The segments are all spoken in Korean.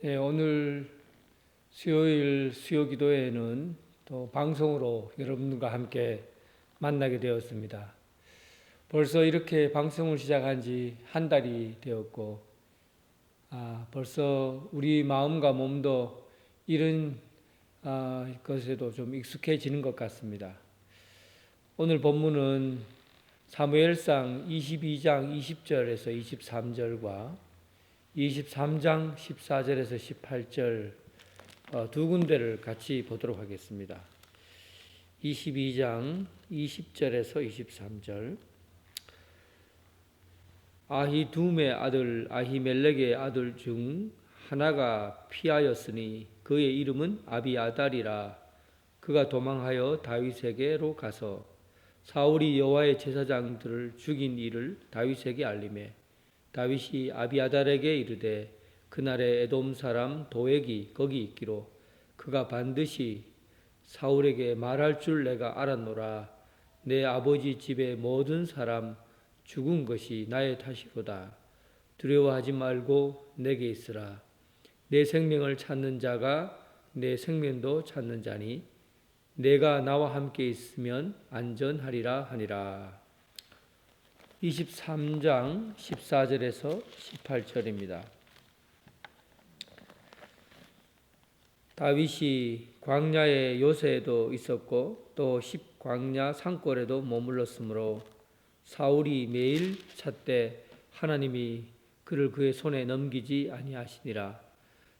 오늘 수요일 수요기도회에는 또 방송으로 여러분과 함께 만나게 되었습니다. 벌써 이렇게 방송을 시작한 지 한 달이 되었고, 벌써 우리 마음과 몸도 이런 것에도 좀 익숙해지는 것 같습니다. 오늘 본문은 사무엘상 22장 20절에서 23절과 23장 14절에서 18절 두 군데를 같이 보도록 하겠습니다. 22장 20절에서 23절. 아히둠의 아들 아히멜렉의 아들 중 하나가 피하였으니 그의 이름은 아비아달이라. 그가 도망하여 다윗에게로 가서 사울이 여호와의 제사장들을 죽인 일을 다윗에게 알리매 다윗이 아비아달에게 이르되 그날에 에돔 사람 도액이 거기 있기로 그가 반드시 사울에게 말할 줄 내가 알았노라. 내 아버지 집의 모든 사람 죽은 것이 나의 탓이로다. 두려워하지 말고 내게 있으라. 내 생명을 찾는 자가 내 생명도 찾는 자니 내가 나와 함께 있으면 안전하리라 하니라. 23장 14절에서 18절입니다. 다윗이 광야의 요새에도 있었고 또 십광야 산골에도 머물렀으므로 사울이 매일 찾되 하나님이 그를 그의 손에 넘기지 아니하시니라.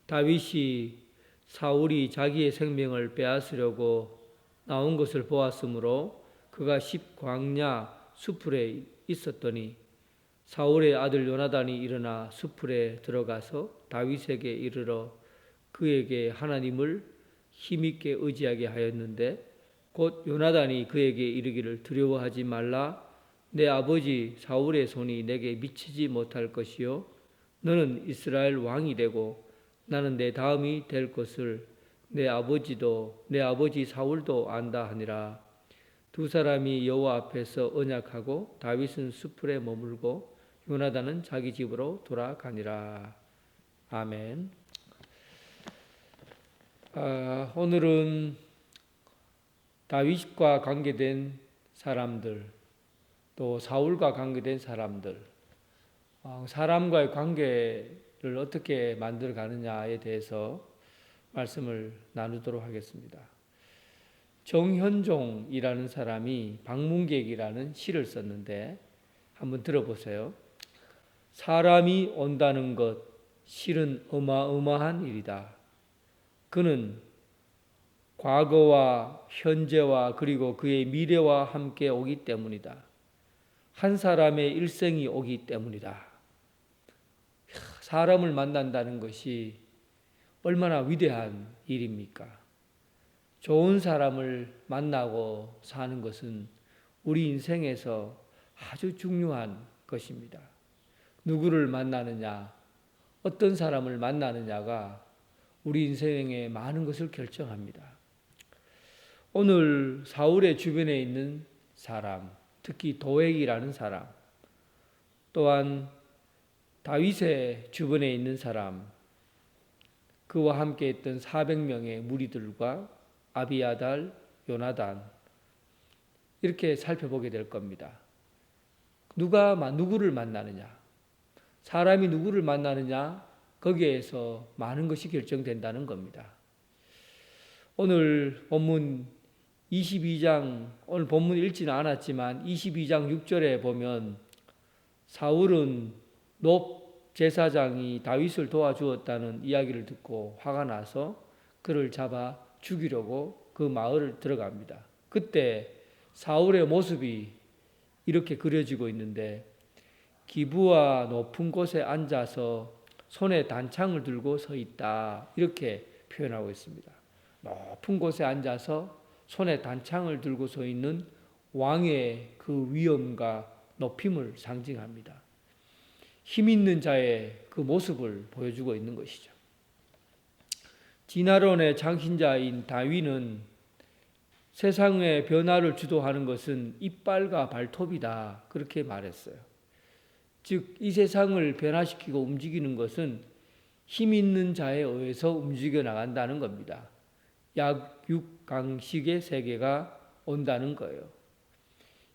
다윗이 사울이 자기의 생명을 빼앗으려고 나온 것을 보았으므로 그가 십광야 수풀에 있었더니 사울의 아들 요나단이 일어나 수풀에 들어가서 다윗에게 이르러 그에게 하나님을 힘있게 의지하게 하였는데 곧 요나단이 그에게 이르기를 두려워하지 말라. 내 아버지 사울의 손이 내게 미치지 못할 것이요 너는 이스라엘 왕이 되고 나는 내 다음이 될 것을 내 아버지 사울도 안다 하니라. 두 사람이 여호와 앞에서 언약하고 다윗은 수풀에 머물고 요나단은 자기 집으로 돌아가니라. 아멘. 오늘은 다윗과 관계된 사람들, 또 사울과 관계된 사람들, 사람과의 관계를 어떻게 만들어 가느냐에 대해서 말씀을 나누도록 하겠습니다. 정현종이라는 사람이 방문객이라는 시를 썼는데 한번 들어보세요. 사람이 온다는 것 실은 어마어마한 일이다. 그는 과거와 현재와 그리고 그의 미래와 함께 오기 때문이다. 한 사람의 일생이 오기 때문이다. 사람을 만난다는 것이 얼마나 위대한 일입니까? 좋은 사람을 만나고 사는 것은 우리 인생에서 아주 중요한 것입니다. 누구를 만나느냐, 어떤 사람을 만나느냐가 우리 인생의 많은 것을 결정합니다. 오늘 사울의 주변에 있는 사람, 특히 도액이라는 사람, 또한 다윗의 주변에 있는 사람, 그와 함께 했던 400명의 무리들과 아비아달, 요나단, 이렇게 살펴보게 될 겁니다. 누가 누구를 만나느냐, 사람이 누구를 만나느냐, 거기에서 많은 것이 결정된다는 겁니다. 오늘 본문 22장, 오늘 본문 읽지는 않았지만 22장 6절에 보면 사울은 높 제사장이 다윗을 도와주었다는 이야기를 듣고 화가 나서 그를 잡아 죽이려고 그 마을을 들어갑니다. 그때 사울의 모습이 이렇게 그려지고 있는데 기부와 높은 곳에 앉아서 손에 단창을 들고 서 있다, 이렇게 표현하고 있습니다. 높은 곳에 앉아서 손에 단창을 들고 서 있는 왕의 그 위엄과 높임을 상징합니다. 힘 있는 자의 그 모습을 보여주고 있는 것이죠. 진화론의 창신자인 다윈은 세상의 변화를 주도하는 것은 이빨과 발톱이다, 그렇게 말했어요. 즉 이 세상을 변화시키고 움직이는 것은 힘 있는 자에 의해서 움직여 나간다는 겁니다. 약육강식의 세계가 온다는 거예요.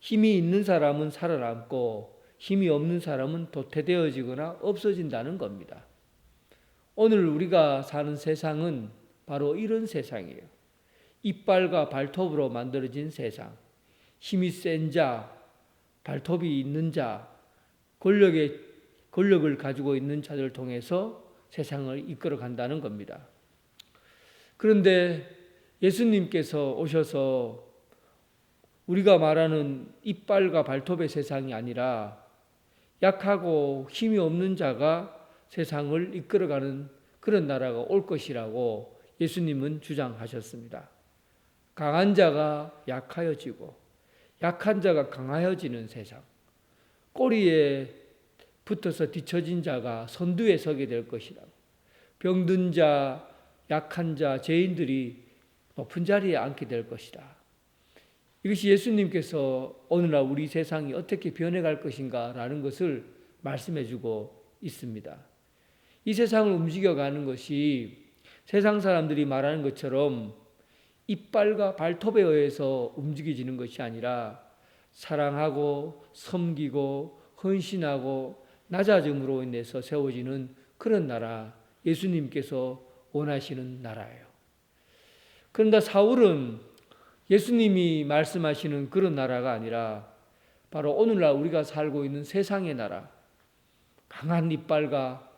힘이 있는 사람은 살아남고 힘이 없는 사람은 도태되어지거나 없어진다는 겁니다. 오늘 우리가 사는 세상은 바로 이런 세상이에요. 이빨과 발톱으로 만들어진 세상. 힘이 센 자, 발톱이 있는 자, 권력을 가지고 있는 자들 통해서 세상을 이끌어 간다는 겁니다. 그런데 예수님께서 오셔서 우리가 말하는 이빨과 발톱의 세상이 아니라 약하고 힘이 없는 자가 세상을 이끌어가는 그런 나라가 올 것이라고 예수님은 주장하셨습니다. 강한 자가 약하여지고 약한 자가 강하여지는 세상. 꼬리에 붙어서 뒤처진 자가 선두에 서게 될 것이라고. 병든 자, 약한 자, 죄인들이 높은 자리에 앉게 될 것이다. 이것이 예수님께서 오늘날 우리 세상이 어떻게 변해갈 것인가라는 것을 말씀해주고 있습니다. 이 세상을 움직여가는 것이 세상 사람들이 말하는 것처럼 이빨과 발톱에 의해서 움직여지는 것이 아니라 사랑하고 섬기고 헌신하고 낮아짐으로 인해서 세워지는 그런 나라, 예수님께서 원하시는 나라예요. 그런데 사울은 예수님이 말씀하시는 그런 나라가 아니라 바로 오늘날 우리가 살고 있는 세상의 나라, 강한 이빨과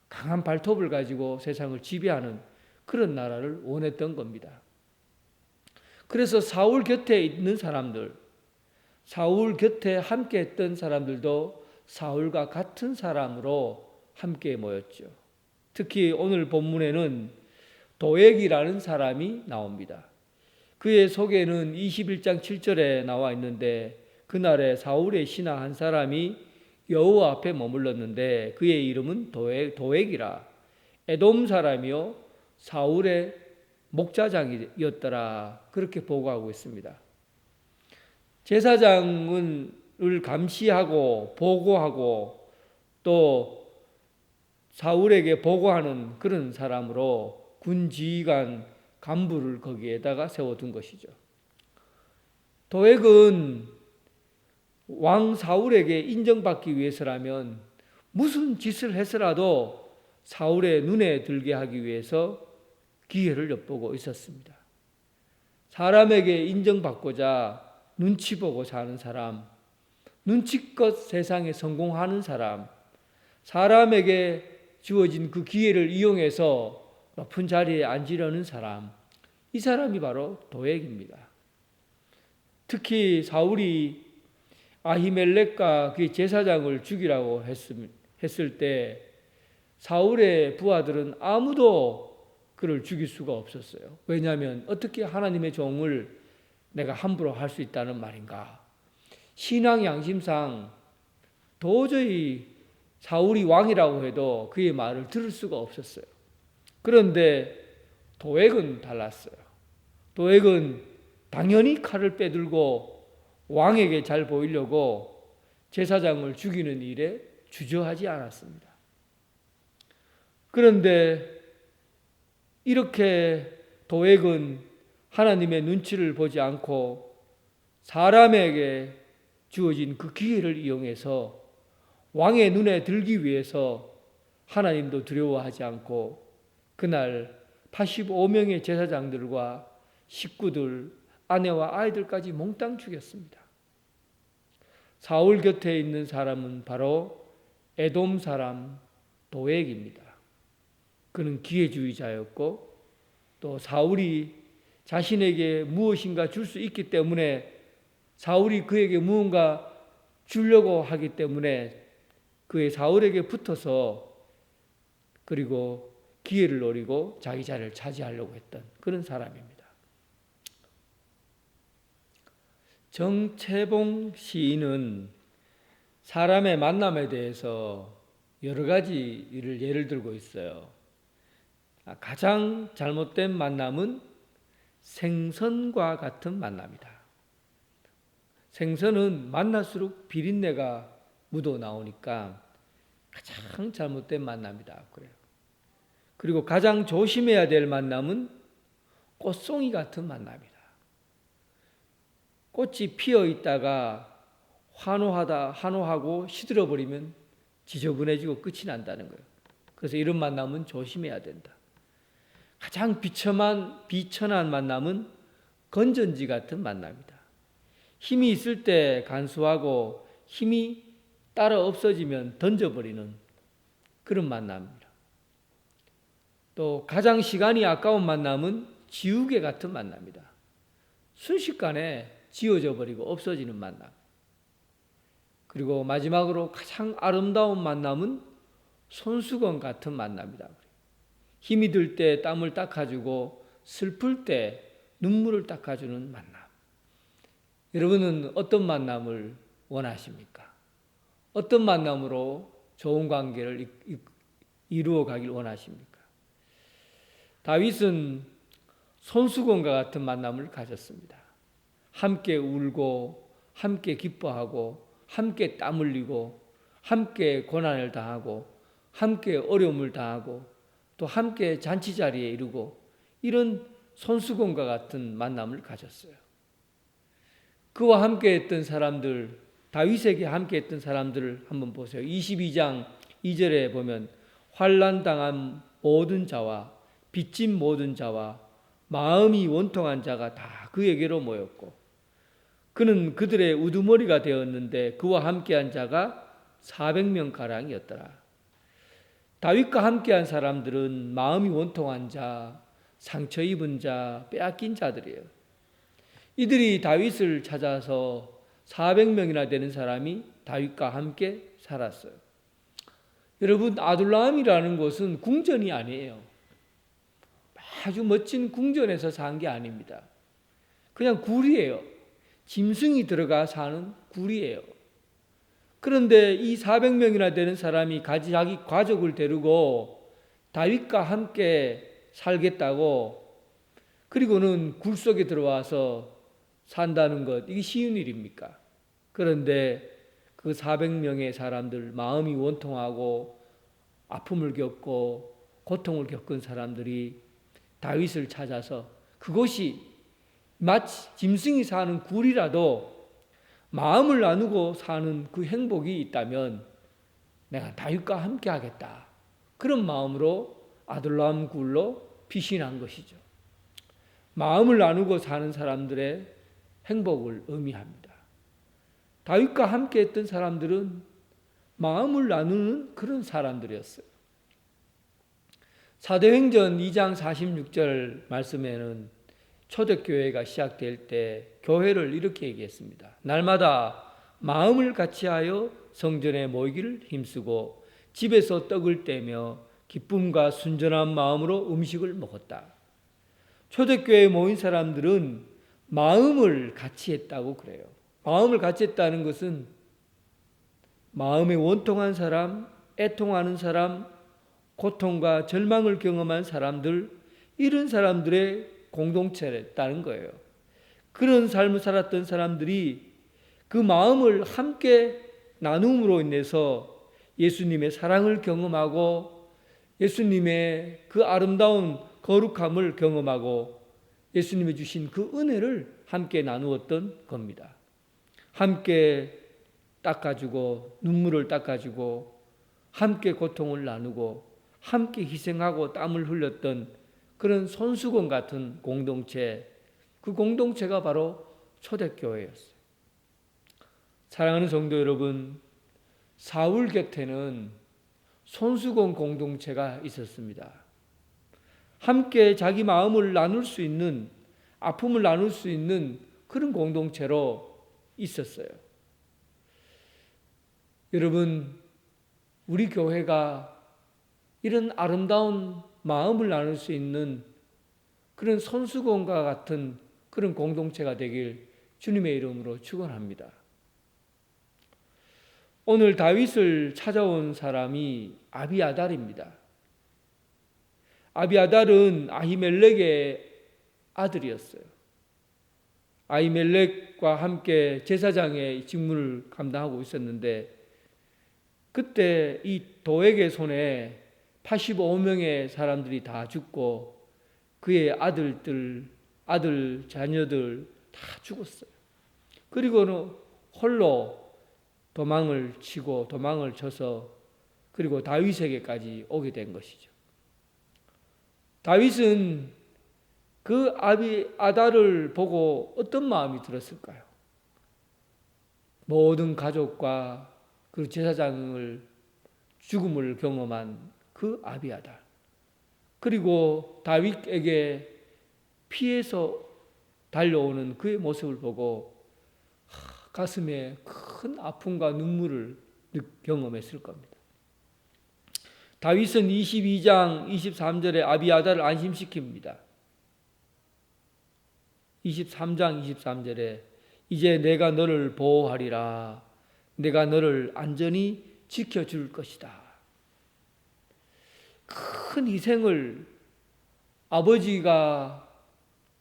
강한 발톱을 가지고 세상을 지배하는 그런 나라를 원했던 겁니다. 그래서 사울 곁에 있는 사람들, 사울 곁에 함께 했던 사람들도 사울과 같은 사람으로 함께 모였죠. 특히 오늘 본문에는 도액이라는 사람이 나옵니다. 그의 소개는 21장 7절에 나와 있는데 그날에 사울의 신하 한 사람이 여호와 앞에 머물렀는데 그의 이름은 도액이라 에돔 사람이요 사울의 목자장이었더라. 그렇게 보고하고 있습니다. 제사장을 감시하고 보고하고 또 사울에게 보고하는 그런 사람으로 군 지휘관 간부를 거기에다가 세워둔 것이죠. 도액은 왕 사울에게 인정받기 위해서라면 무슨 짓을 해서라도 사울의 눈에 들게 하기 위해서 기회를 엿보고 있었습니다. 사람에게 인정받고자 눈치 보고 사는 사람, 눈치껏 세상에 성공하는 사람, 사람에게 주어진 그 기회를 이용해서 높은 자리에 앉으려는 사람, 이 사람이 바로 도액입니다. 특히 사울이 아히멜렉과 그의 제사장을 죽이라고 했을 때 사울의 부하들은 아무도 그를 죽일 수가 없었어요. 왜냐하면 어떻게 하나님의 종을 내가 함부로 할 수 있다는 말인가? 신앙 양심상 도저히 사울이 왕이라고 해도 그의 말을 들을 수가 없었어요. 그런데 도액은 달랐어요. 도액은 당연히 칼을 빼들고 왕에게 잘 보이려고 제사장을 죽이는 일에 주저하지 않았습니다. 그런데 이렇게 도액은 하나님의 눈치를 보지 않고 사람에게 주어진 그 기회를 이용해서 왕의 눈에 들기 위해서 하나님도 두려워하지 않고 그날 85명의 제사장들과 식구들, 아내와 아이들까지 몽땅 죽였습니다. 사울 곁에 있는 사람은 바로 에돔 사람 도액입니다. 그는 기회주의자였고 또 사울이 자신에게 무엇인가 줄 수 있기 때문에 사울이 그에게 무언가 주려고 하기 때문에 그의 사울에게 붙어서 그리고 기회를 노리고 자기 자리를 차지하려고 했던 그런 사람입니다. 정채봉 시인은 사람의 만남에 대해서 여러 가지 예를 들고 있어요. 가장 잘못된 만남은 생선과 같은 만남이다. 생선은 만날수록 비린내가 묻어 나오니까 가장 잘못된 만남이다. 그래요. 그리고 가장 조심해야 될 만남은 꽃송이 같은 만남이다. 꽃이 피어 있다가 환호하고 시들어버리면 지저분해지고 끝이 난다는 거예요. 그래서 이런 만남은 조심해야 된다. 가장 비천한 만남은 건전지 같은 만남이다. 힘이 있을 때 간수하고 힘이 따라 없어지면 던져버리는 그런 만남입니다. 또 가장 시간이 아까운 만남은 지우개 같은 만남이다. 순식간에 지워져 버리고 없어지는 만남. 그리고 마지막으로 가장 아름다운 만남은 손수건 같은 만남이다. 힘이 들 때 땀을 닦아주고 슬플 때 눈물을 닦아주는 만남. 여러분은 어떤 만남을 원하십니까? 어떤 만남으로 좋은 관계를 이루어 가길 원하십니까? 다윗은 손수건과 같은 만남을 가졌습니다. 함께 울고 함께 기뻐하고 함께 땀 흘리고 함께 고난을 당하고 함께 어려움을 당하고 또 함께 잔치자리에 이르고 이런 손수건과 같은 만남을 가졌어요. 그와 함께 했던 사람들, 다윗에게 함께 했던 사람들을 한번 보세요. 22장 2절에 보면 환난당한 모든 자와 빚진 모든 자와 마음이 원통한 자가 다 그에게로 모였고 그는 그들의 우두머리가 되었는데 그와 함께한 자가 400명가량이었더라. 다윗과 함께한 사람들은 마음이 원통한 자, 상처 입은 자, 빼앗긴 자들이에요. 이들이 다윗을 찾아서 400명이나 되는 사람이 다윗과 함께 살았어요. 여러분, 아둘람이라는 곳은 궁전이 아니에요. 아주 멋진 궁전에서 산 게 아닙니다. 그냥 굴이에요. 짐승이 들어가 사는 굴이에요. 그런데 이 400명이나 되는 사람이 자기 가족을 데리고 다윗과 함께 살겠다고 그리고는 굴 속에 들어와서 산다는 것, 이게 쉬운 일입니까? 그런데 그 400명의 사람들, 마음이 원통하고 아픔을 겪고 고통을 겪은 사람들이 다윗을 찾아서 그곳이 마치 짐승이 사는 굴이라도 마음을 나누고 사는 그 행복이 있다면 내가 다윗과 함께 하겠다. 그런 마음으로 아둘람 굴로 피신한 것이죠. 마음을 나누고 사는 사람들의 행복을 의미합니다. 다윗과 함께 했던 사람들은 마음을 나누는 그런 사람들이었어요. 사도행전 2장 46절 말씀에는 초대교회가 시작될 때 교회를 이렇게 얘기했습니다. 날마다 마음을 같이하여 성전에 모이기를 힘쓰고 집에서 떡을 떼며 기쁨과 순전한 마음으로 음식을 먹었다. 초대교회에 모인 사람들은 마음을 같이 했다고 그래요. 마음을 같이 했다는 것은 마음에 원통한 사람, 애통하는 사람, 고통과 절망을 경험한 사람들, 이런 사람들의 공동체였다는 거예요. 그런 삶을 살았던 사람들이 그 마음을 함께 나눔으로 인해서 예수님의 사랑을 경험하고 예수님의 그 아름다운 거룩함을 경험하고 예수님이 주신 그 은혜를 함께 나누었던 겁니다. 함께 닦아주고 눈물을 닦아주고 함께 고통을 나누고 함께 희생하고 땀을 흘렸던 그런 손수건 같은 공동체, 그 공동체가 바로 초대교회였어요. 사랑하는 성도 여러분, 사울 곁에는 손수건 공동체가 있었습니다. 함께 자기 마음을 나눌 수 있는, 아픔을 나눌 수 있는 그런 공동체로 있었어요. 여러분, 우리 교회가 이런 아름다운 마음을 나눌 수 있는 그런 손수건과 같은 그런 공동체가 되길 주님의 이름으로 축원합니다. 오늘 다윗을 찾아온 사람이 아비아달입니다. 아비아달은 아히멜렉의 아들이었어요. 아히멜렉과 함께 제사장의 직무를 감당하고 있었는데 그때 이 도액의 손에 85명의 사람들이 다 죽고 그의 아들 자녀들 다 죽었어요. 그리고는 홀로 도망을 쳐서 그리고 다윗에게까지 오게 된 것이죠. 다윗은 그 아비아달을 보고 어떤 마음이 들었을까요? 모든 가족과 그 제사장을 죽음을 경험한 그 아비아달, 그리고 다윗에게 피해서 달려오는 그의 모습을 보고 가슴에 큰 아픔과 눈물을 경험했을 겁니다. 다윗은 22장 23절에 아비아달을 안심시킵니다. 23장 23절에 이제 내가 너를 보호하리라. 내가 너를 안전히 지켜줄 것이다. 큰 희생을, 아버지가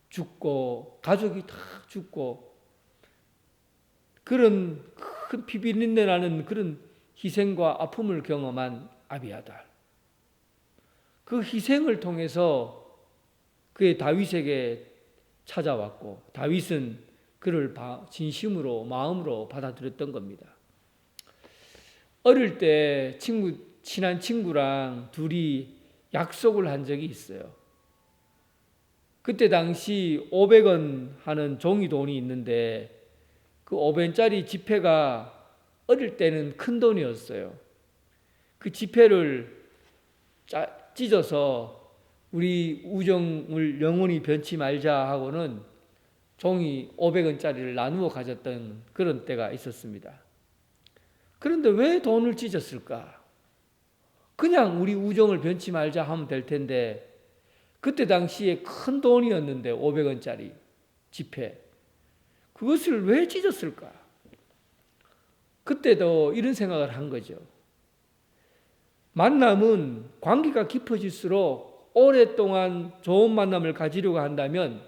죽고 가족이 다 죽고 그런 큰 피비린내 나는 그런 희생과 아픔을 경험한 아비아달, 그 희생을 통해서 그의 다윗에게 찾아왔고 다윗은 그를 진심으로 마음으로 받아들였던 겁니다. 어릴 때 친한 친구랑 둘이 약속을 한 적이 있어요. 그때 당시 500원 하는 종이 돈이 있는데 그 500원짜리 지폐가 어릴 때는 큰 돈이었어요. 그 지폐를 찢어서 우리 우정을 영원히 변치 말자 하고는 종이 500원짜리를 나누어 가졌던 그런 때가 있었습니다. 그런데 왜 돈을 찢었을까? 그냥 우리 우정을 변치 말자 하면 될 텐데 그때 당시에 큰 돈이었는데 500원짜리 지폐, 그것을 왜 찢었을까? 그때도 이런 생각을 한 거죠. 만남은 관계가 깊어질수록 오랫동안 좋은 만남을 가지려고 한다면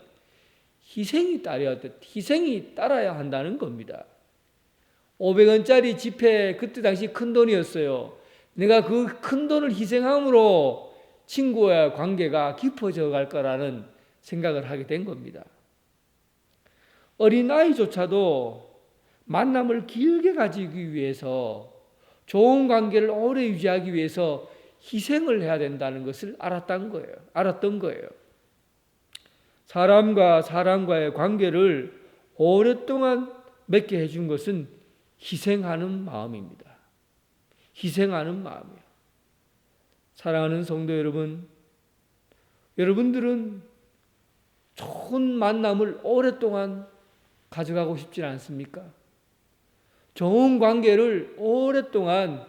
희생이 따라야 한다는 겁니다. 500원짜리 지폐, 그때 당시 큰 돈이었어요. 내가 그 큰 돈을 희생함으로 친구와의 관계가 깊어져 갈 거라는 생각을 하게 된 겁니다. 어린아이조차도 만남을 길게 가지기 위해서, 좋은 관계를 오래 유지하기 위해서 희생을 해야 된다는 것을 알았던 거예요. 사람과 사람과의 관계를 오랫동안 맺게 해준 것은 희생하는 마음입니다. 희생하는 마음이에요. 사랑하는 성도 여러분, 여러분들은 좋은 만남을 오랫동안 가져가고 싶지 않습니까? 좋은 관계를 오랫동안,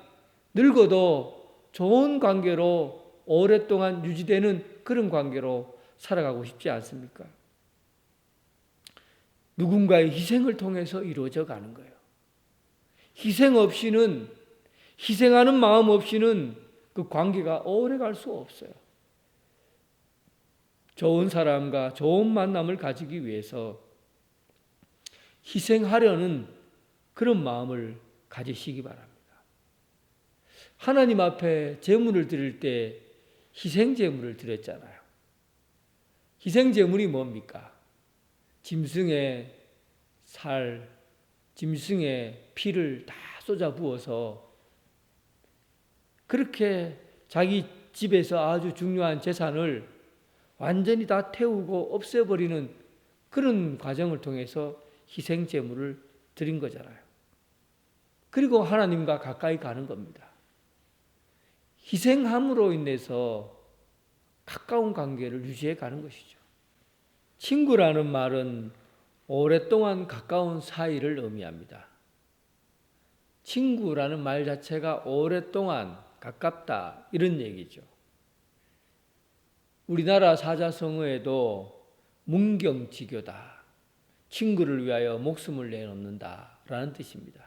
늙어도 좋은 관계로 오랫동안 유지되는 그런 관계로 살아가고 싶지 않습니까? 누군가의 희생을 통해서 이루어져 가는 거예요. 희생하는 마음 없이는 그 관계가 오래 갈 수 없어요. 좋은 사람과 좋은 만남을 가지기 위해서 희생하려는 그런 마음을 가지시기 바랍니다. 하나님 앞에 제물을 드릴 때 희생 제물을 드렸잖아요. 희생 제물이 뭡니까? 짐승의 살, 짐승의 피를 다 쏟아 부어서 그렇게 자기 집에서 아주 중요한 재산을 완전히 다 태우고 없애버리는 그런 과정을 통해서 희생 제물을 드린 거잖아요. 그리고 하나님과 가까이 가는 겁니다. 희생함으로 인해서 가까운 관계를 유지해 가는 것이죠. 친구라는 말은 오랫동안 가까운 사이를 의미합니다. 친구라는 말 자체가 오랫동안 가깝다, 이런 얘기죠. 우리나라 사자성어에도 문경지교다, 친구를 위하여 목숨을 내놓는다 라는 뜻입니다.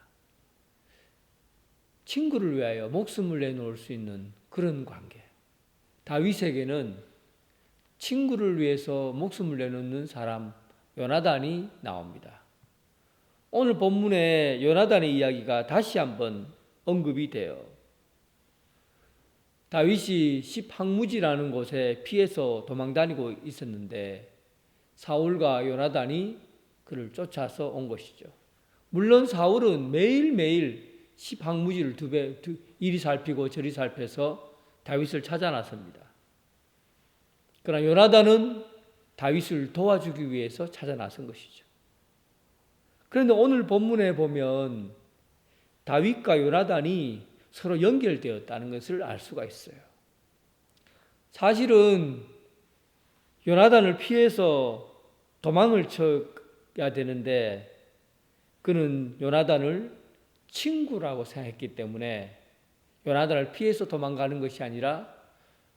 친구를 위하여 목숨을 내놓을 수 있는 그런 관계. 다윗에게는 친구를 위해서 목숨을 내놓는 사람 요나단이 나옵니다. 오늘 본문에 요나단의 이야기가 다시 한번 언급이 돼요. 다윗이 십항무지라는 곳에 피해서 도망다니고 있었는데 사울과 요나단이 그를 쫓아서 온 것이죠. 물론 사울은 매일매일 십항무지를 이리 살피고 저리 살펴서 다윗을 찾아 나섭니다. 그러나 요나단은 다윗을 도와주기 위해서 찾아 나선 것이죠. 그런데 오늘 본문에 보면 다윗과 요나단이 서로 연결되었다는 것을 알 수가 있어요. 사실은 요나단을 피해서 도망을 쳐야 되는데 그는 요나단을 친구라고 생각했기 때문에 요나단을 피해서 도망가는 것이 아니라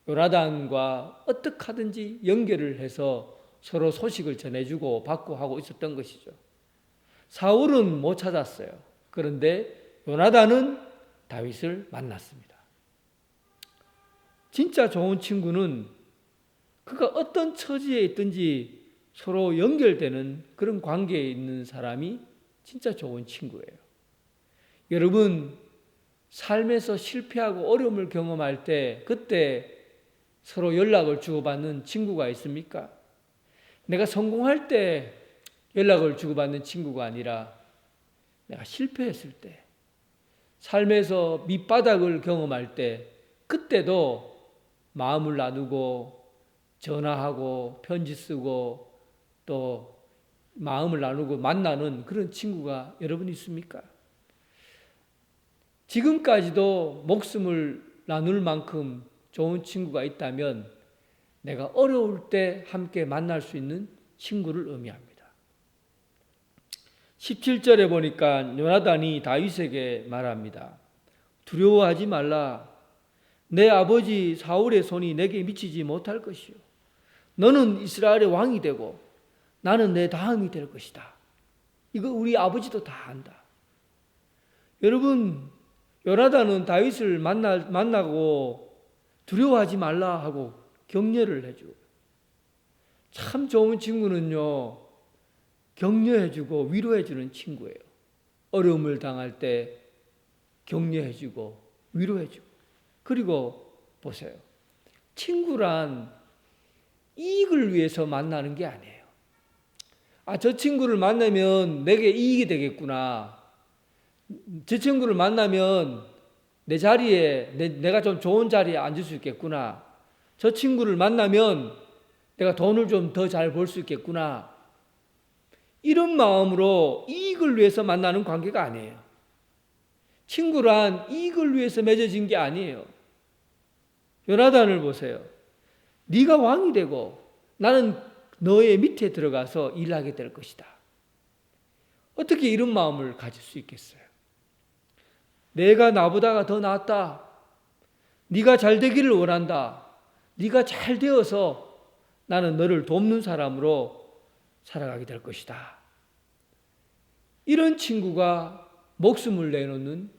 요나단과 어떻게 하든지 연결을 해서 서로 소식을 전해주고 받고 하고 있었던 것이죠. 사울은 못 찾았어요. 그런데 요나단은 다윗을 만났습니다. 진짜 좋은 친구는 그가 어떤 처지에 있든지 서로 연결되는 그런 관계에 있는 사람이 진짜 좋은 친구예요. 여러분, 삶에서 실패하고 어려움을 경험할 때 그때 서로 연락을 주고받는 친구가 있습니까? 내가 성공할 때 연락을 주고받는 친구가 아니라 내가 실패했을 때, 삶에서 밑바닥을 경험할 때 그때도 마음을 나누고 전화하고 편지 쓰고 또 마음을 나누고 만나는 그런 친구가 여러분 있습니까? 지금까지도 목숨을 나눌 만큼 좋은 친구가 있다면 내가 어려울 때 함께 만날 수 있는 친구를 의미합니다. 17절에 보니까 요나단이 다윗에게 말합니다. 두려워하지 말라. 내 아버지 사울의 손이 내게 미치지 못할 것이요. 너는 이스라엘의 왕이 되고 나는 내 다음이 될 것이다. 이거 우리 아버지도 다 안다. 여러분, 요나단은 다윗을 만나고 두려워하지 말라 하고 격려를 해주고, 참 좋은 친구는요, 격려해주고 위로해주는 친구예요. 어려움을 당할 때 격려해주고 위로해주고. 그리고 보세요. 친구란 이익을 위해서 만나는 게 아니에요. 저 친구를 만나면 내게 이익이 되겠구나. 저 친구를 만나면 내 자리에 내가 좀 좋은 자리에 앉을 수 있겠구나. 저 친구를 만나면 내가 돈을 좀 더 잘 벌 수 있겠구나. 이런 마음으로 이익을 위해서 만나는 관계가 아니에요. 친구란 이익을 위해서 맺어진 게 아니에요. 요나단을 보세요. 네가 왕이 되고 나는 너의 밑에 들어가서 일하게 될 것이다. 어떻게 이런 마음을 가질 수 있겠어요? 내가 나보다가 더 낫다. 네가 잘 되기를 원한다. 네가 잘 되어서 나는 너를 돕는 사람으로 살아가게 될 것이다. 이런 친구가 목숨을 내놓는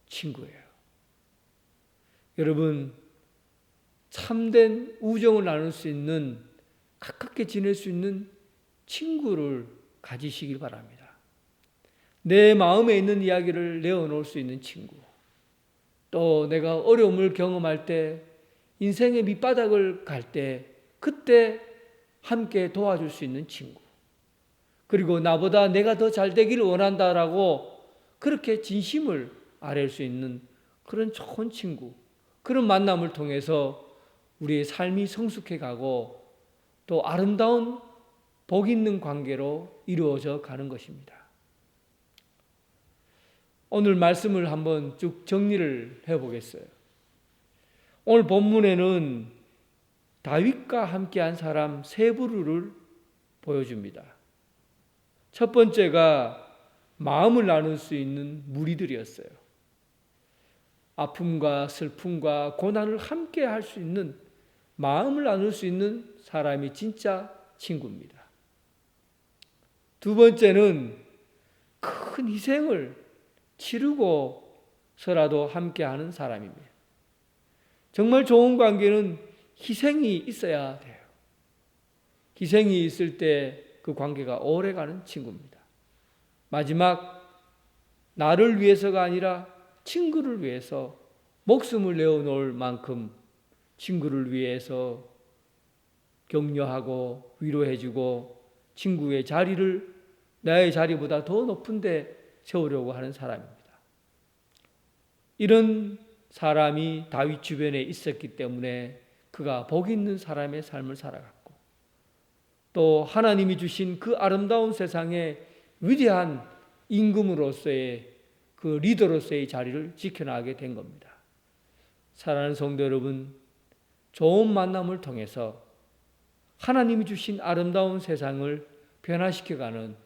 친구예요. 여러분, 참된 우정을 나눌 수 있는, 가깝게 지낼 수 있는 친구를 가지시길 바랍니다. 내 마음에 있는 이야기를 내어놓을 수 있는 친구, 또 내가 어려움을 경험할 때, 인생의 밑바닥을 갈 때 그때 함께 도와줄 수 있는 친구, 그리고 나보다 내가 더 잘 되기를 원한다라고 그렇게 진심을 아뢰일 수 있는 그런 좋은 친구, 그런 만남을 통해서 우리의 삶이 성숙해 가고 또 아름다운 복 있는 관계로 이루어져 가는 것입니다. 오늘 말씀을 한번 쭉 정리를 해보겠어요. 오늘 본문에는 다윗과 함께한 사람 세 부류를 보여줍니다. 첫 번째가 마음을 나눌 수 있는 무리들이었어요. 아픔과 슬픔과 고난을 함께 할 수 있는, 마음을 나눌 수 있는 사람이 진짜 친구입니다. 두 번째는 큰 희생을 치르고서라도 함께하는 사람입니다. 정말 좋은 관계는 희생이 있어야 돼요. 희생이 있을 때 그 관계가 오래가는 친구입니다. 마지막, 나를 위해서가 아니라 친구를 위해서 목숨을 내어놓을 만큼 친구를 위해서 격려하고 위로해주고 친구의 자리를 나의 자리보다 더 높은 데 세우려고 하는 사람입니다. 이런 사람이 다윗 주변에 있었기 때문에 그가 복 있는 사람의 삶을 살아갔고, 또 하나님이 주신 그 아름다운 세상에 위대한 임금으로서의 그 리더로서의 자리를 지켜나가게 된 겁니다. 사랑하는 성도 여러분, 좋은 만남을 통해서 하나님이 주신 아름다운 세상을 변화시켜가는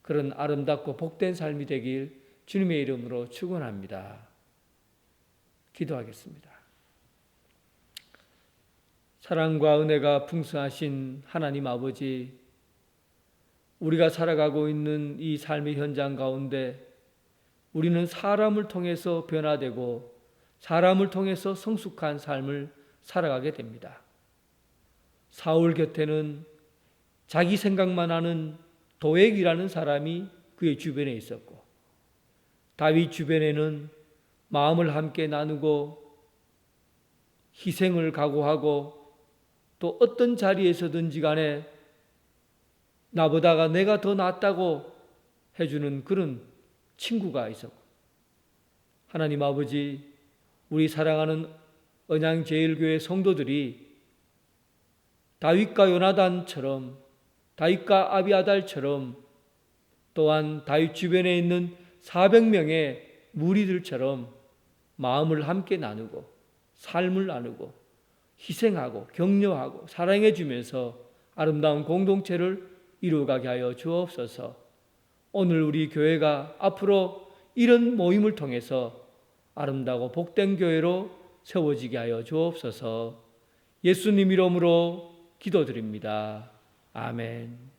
그런 아름답고 복된 삶이 되길 주님의 이름으로 축원합니다. 기도하겠습니다. 사랑과 은혜가 풍성하신 하나님 아버지, 우리가 살아가고 있는 이 삶의 현장 가운데 우리는 사람을 통해서 변화되고 사람을 통해서 성숙한 삶을 살아가게 됩니다. 사울 곁에는 자기 생각만 하는 도액이라는 사람이 그의 주변에 있었고, 다윗 주변에는 마음을 함께 나누고 희생을 각오하고 또 어떤 자리에서든지 간에 나보다가 내가 더 낫다고 해주는 그런 친구가 있었고, 하나님 아버지, 우리 사랑하는 언양제일교회 성도들이 다윗과 요나단처럼, 다윗과 아비아달처럼, 또한 다윗 주변에 있는 400명의 무리들처럼 마음을 함께 나누고 삶을 나누고 희생하고 격려하고 사랑해 주면서 아름다운 공동체를 이루어가게 하여 주옵소서. 오늘 우리 교회가 앞으로 이런 모임을 통해서 아름다고 복된 교회로 세워지게 하여 주옵소서. 예수님 이름으로 기도드립니다. 아멘.